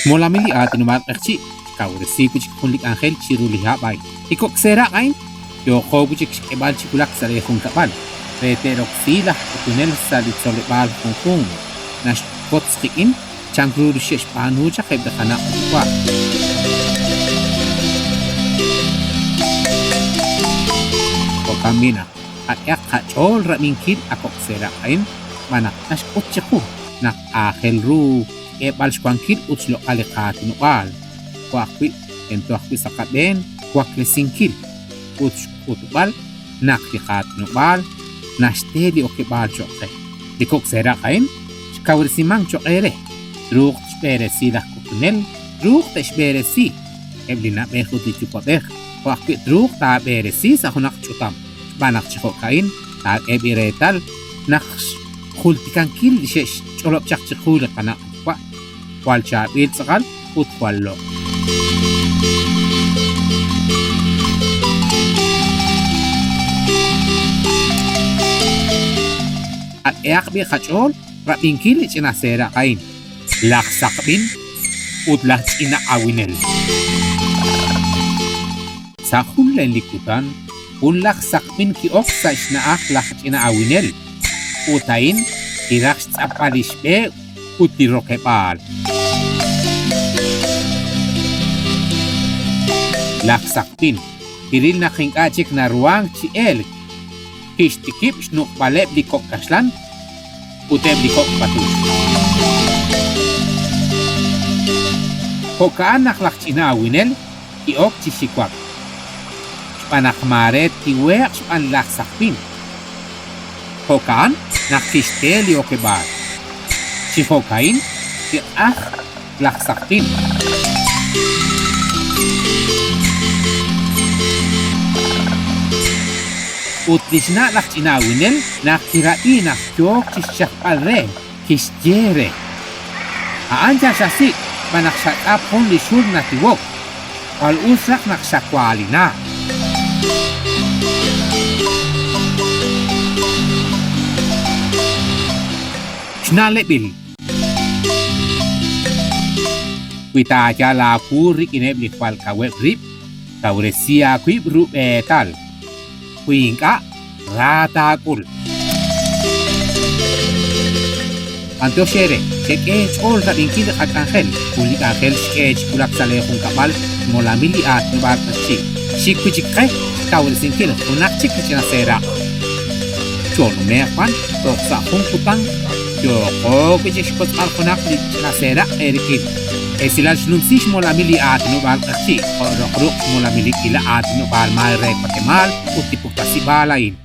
Mola mili atin umat erchi kauresi kuchik kunlik angel chiruli habay. Ikok sera kain yo ko kuchik ebal chikulak sa lehong kapal. Reterok sila tunel sa litsolebal kung nash potskikin changru shesh panu cha kebda kana kwa. Ko kamina at yak kachol ramingkid akok sera kain mana nash potchiku nak akhel ru ebal shwankid utslo alikatin ual. Kwakwi ento akwi sakaben kwakle singkil utbal naklikat nubal nashteli okibal choke dikok sera kain kawir simang chokere ruk spere sila kutunel ruk teshbere si eblina behuti chupabeh kwakwi ruk ta bere si sa hunak chutam banak chiko kain ta ebiretal naksh khultikan kil shesh cholop chak chikul kana kwa wal chabil sakal utwallo at eak bi khachol rapingkil china sera kain laksak bin udlak ina awinel sa hullen likutan unlak sakmin ki ok sa isna akhlak ina awinel utain iraks apalishbe utirokepal laksak bin iril na kingkachik na ruang chi el kishtikip shnuk baleb likok kaslan uteb likok patus hokaan naklak china awinel iok chisikwak panakmaret tiwek span laksak bin hokaan nakishtel yokebar chihokain ti laksak bin utlisna lak chinawinel nakirain nak jok chisyak alre kisjere aanja sasi manaksak apon lisur natiwok al usrak naksakwali na Schnalebil Wita jala kurik inebli kwal kaweb rip kawresia kwib rup etal Kuingka ratakul Antio shere Seke chol rabingkid at angel Kulik angel sketch kulak sa lehong kapal Molamili at nubar tachi Shikujikay kawresingkil Kunak chikich na sera Chol mekwan Toksa kong putang Yoko kuchikot al kunak na sera erikid Silal shnumsish molamili at nubar tachi Rokruk molamili kila at nubar mal repatemal Utipuk pasibalain